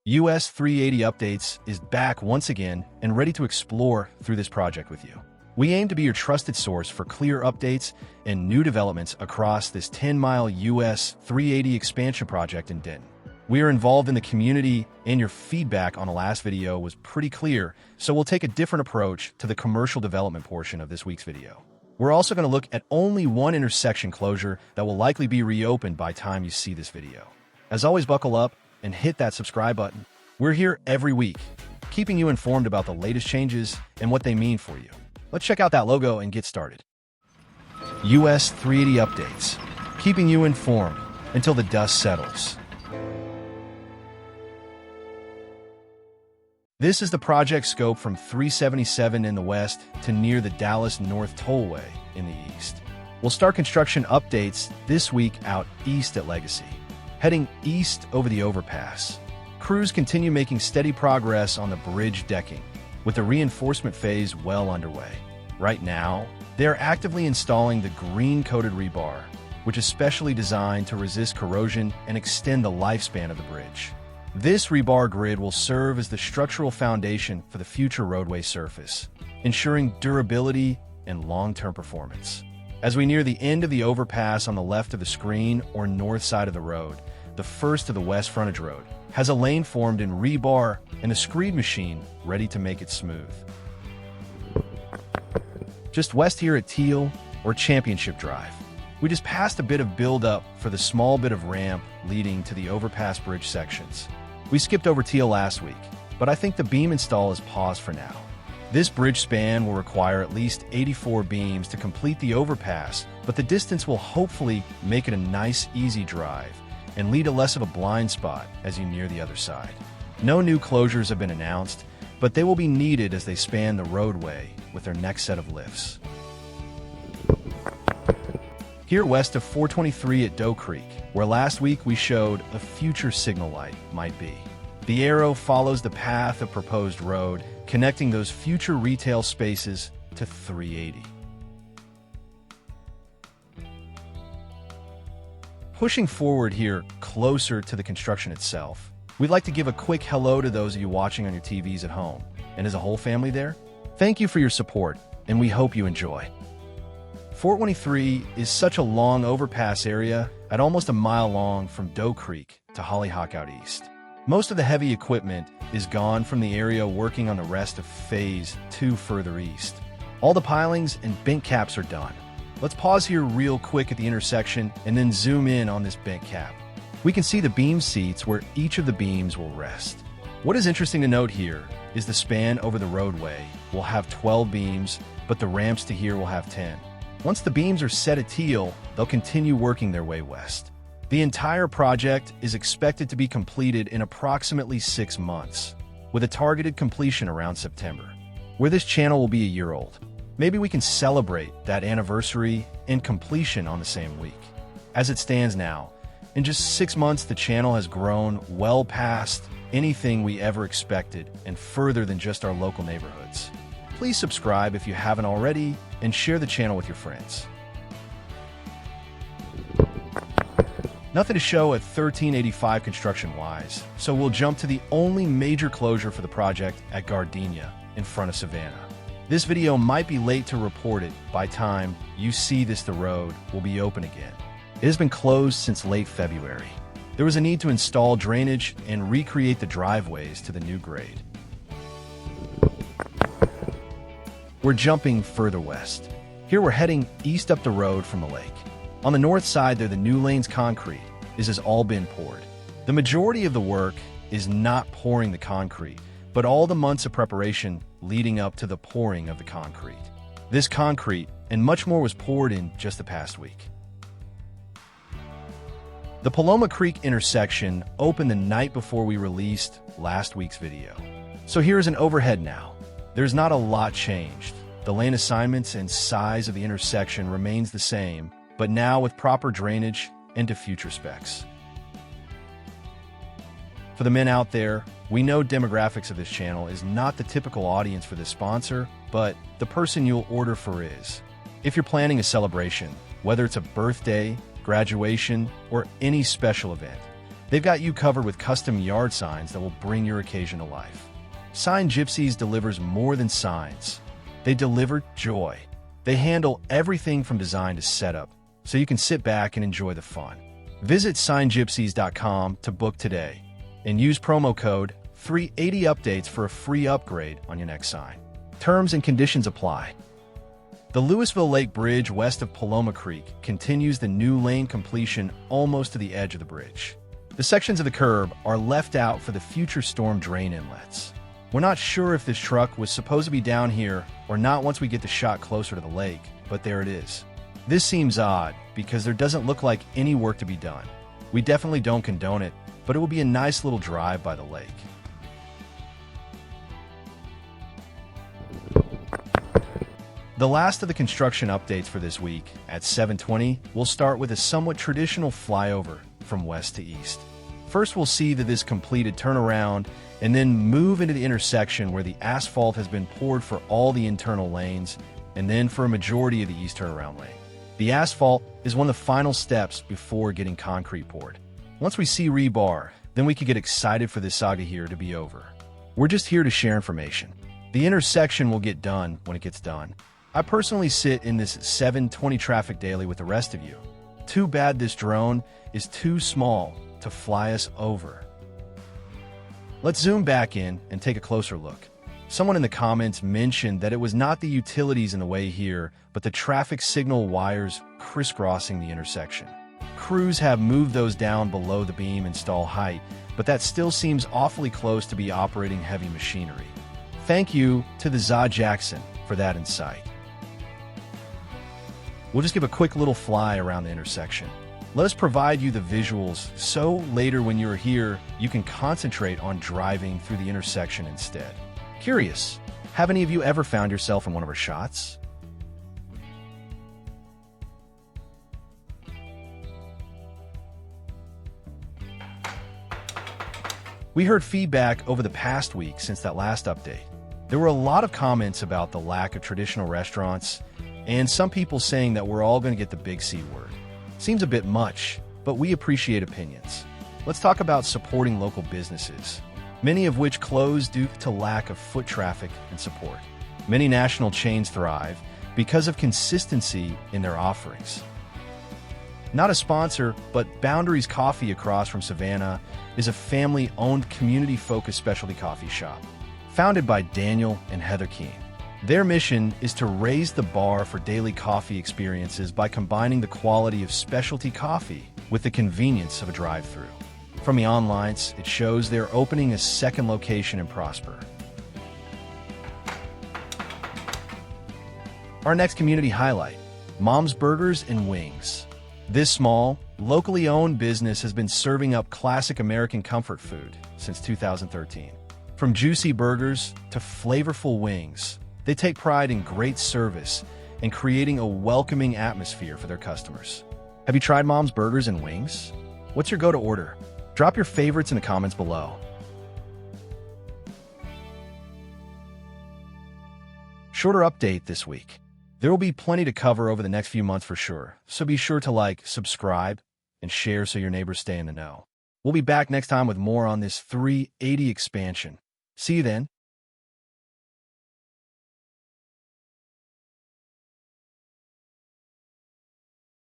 US 380 Updates is back once again and ready to explore through this project with you. We aim to be your trusted source for clear updates and new developments across this 10-mile US 380 expansion project in Denton. We are involved in the community, and your feedback on the last video was pretty clear, so we'll take a different approach to the commercial development portion of this week's video. We're also going to look at only one intersection closure that will likely be reopened by time you see this video. As always, buckle up and hit that subscribe button. We're here every week, keeping you informed about the latest changes and what they mean for you. Let's check out that logo and get started. US 380 Updates, keeping you informed until the dust settles. This is the project scope from 377 in the west to near the Dallas North Tollway in the east. We'll start construction updates this week out east at Legacy. Heading east over the overpass, crews continue making steady progress on the bridge decking, with the reinforcement phase well underway. Right now, they are actively installing the green-coated rebar, which is specially designed to resist corrosion and extend the lifespan of the bridge. This rebar grid will serve as the structural foundation for the future roadway surface, ensuring durability and long-term performance. As we near the end of the overpass on the left of the screen or north side of the road, the first of the west frontage road has a lane formed in rebar and a screed machine ready to make it smooth. Just west here at Teal or Championship Drive, we just passed a bit of build-up for the small bit of ramp leading to the overpass bridge sections. We skipped over Teal last week, but I think the beam install is paused for now. This bridge span will require at least 84 beams to complete the overpass, but the distance will hopefully make it a nice, easy drive and lead to less of a blind spot as you near the other side. No new closures have been announced, but they will be needed as they span the roadway with their next set of lifts. Here west of 423 at Doe Creek, where last week we showed a future signal light might be. The arrow follows the path of proposed road, connecting those future retail spaces to 380. Pushing forward here closer to the construction itself, we'd like to give a quick hello to those of you watching on your TVs at home. And as a whole family there, thank you for your support, and we hope you enjoy. 423 is such a long overpass area at almost a mile long from Doe Creek to Hollyhock out east. Most of the heavy equipment is gone from the area working on the rest of Phase 2 further east. All the pilings and bent caps are done. Let's pause here real quick at the intersection and then zoom in on this bent cap. We can see the beam seats where each of the beams will rest. What is interesting to note here is the span over the roadway will have 12 beams, but the ramps to here will have 10. Once the beams are set at Teal, they'll continue working their way west. The entire project is expected to be completed in approximately 6 months, with a targeted completion around September. Where this channel will be a year old, maybe we can celebrate that anniversary and completion on the same week. As it stands now, in just 6 months the channel has grown well past anything we ever expected and further than just our local neighborhoods. Please subscribe if you haven't already and share the channel with your friends. Nothing to show at 1385 construction-wise, so we'll jump to the only major closure for the project at Gardinia in front of Savannah. This video might be late to report it by time you see this. The road will be open again. It has been closed since late February. There was a need to install drainage and recreate the driveways to the new grade. We're jumping further west. Here we're heading east up the road from the lake. On the north side there, the new lane's concrete has all been poured. The majority of the work is not pouring the concrete, but all the months of preparation leading up to the pouring of the concrete. This concrete and much more was poured in just the past week. The Paloma Creek Intersection opened the night before we released last week's video. So here's an overhead now. There's not a lot changed. The lane assignments and size of the intersection remains the same, but now with proper drainage and to future specs. For the men out there, we know demographics of this channel is not the typical audience for this sponsor, but the person you'll order for is. If you're planning a celebration, whether it's a birthday, graduation, or any special event, They've got you covered with custom yard signs that will bring your occasion to life. Sign Gypsies delivers more than signs. They deliver joy. They handle everything from design to setup, so you can sit back and enjoy the fun. Visit signgypsies.com to book today and use promo code 380updates for a free upgrade on your next sign. Terms and conditions apply. The Lewisville Lake Bridge west of Paloma Creek continues the new lane completion almost to the edge of the bridge. The sections of the curb are left out for the future storm drain inlets. We're not sure if this truck was supposed to be down here or not once we get the shot closer to the lake, but there it is. This seems odd because there doesn't look like any work to be done. We definitely don't condone it, but it will be a nice little drive by the lake. The last of the construction updates for this week, at 7:20, we'll start with a somewhat traditional flyover from west to east. First, we'll see that this completed turnaround and then move into the intersection where the asphalt has been poured for all the internal lanes and then for a majority of the east turnaround lane. The asphalt is one of the final steps before getting concrete poured. Once we see rebar, then we can get excited for this saga here to be over. We're just here to share information. The intersection will get done when it gets done. I personally sit in this 7:20 traffic daily with the rest of you. Too bad this drone is too small to fly us over. Let's zoom back in and take a closer look. Someone in the comments mentioned that it was not the utilities in the way here, but the traffic signal wires crisscrossing the intersection. Crews have moved those down below the beam install height, but that still seems awfully close to be operating heavy machinery. Thank you to the Za Jackson for that insight. We'll just give a quick little fly around the intersection. Let us provide you the visuals so later when you're here, you can concentrate on driving through the intersection instead. Curious, have any of you ever found yourself in one of our shots? We heard feedback over the past week since that last update. There were a lot of comments about the lack of traditional restaurants, and some people saying that we're all going to get the big C word. Seems a bit much, but we appreciate opinions. Let's talk about supporting local businesses, many of which close due to lack of foot traffic and support. Many national chains thrive because of consistency in their offerings. Not a sponsor, but Boundaries Coffee across from Savannah is a family-owned, community-focused specialty coffee shop, founded by Daniel and Heather Keene. Their mission is to raise the bar for daily coffee experiences by combining the quality of specialty coffee with the convenience of a drive-thru. From the onlines, it shows they're opening a second location in Prosper. Our next community highlight, Mom's Burgers and Wings. This small, locally owned business has been serving up classic American comfort food since 2013. From juicy burgers to flavorful wings, they take pride in great service and creating a welcoming atmosphere for their customers. Have you tried Mom's Burgers and Wings? What's your go-to order? Drop your favorites in the comments below. Shorter update this week. There will be plenty to cover over the next few months for sure, so be sure to like, subscribe, and share so your neighbors stay in the know. We'll be back next time with more on this 380 expansion. See you then.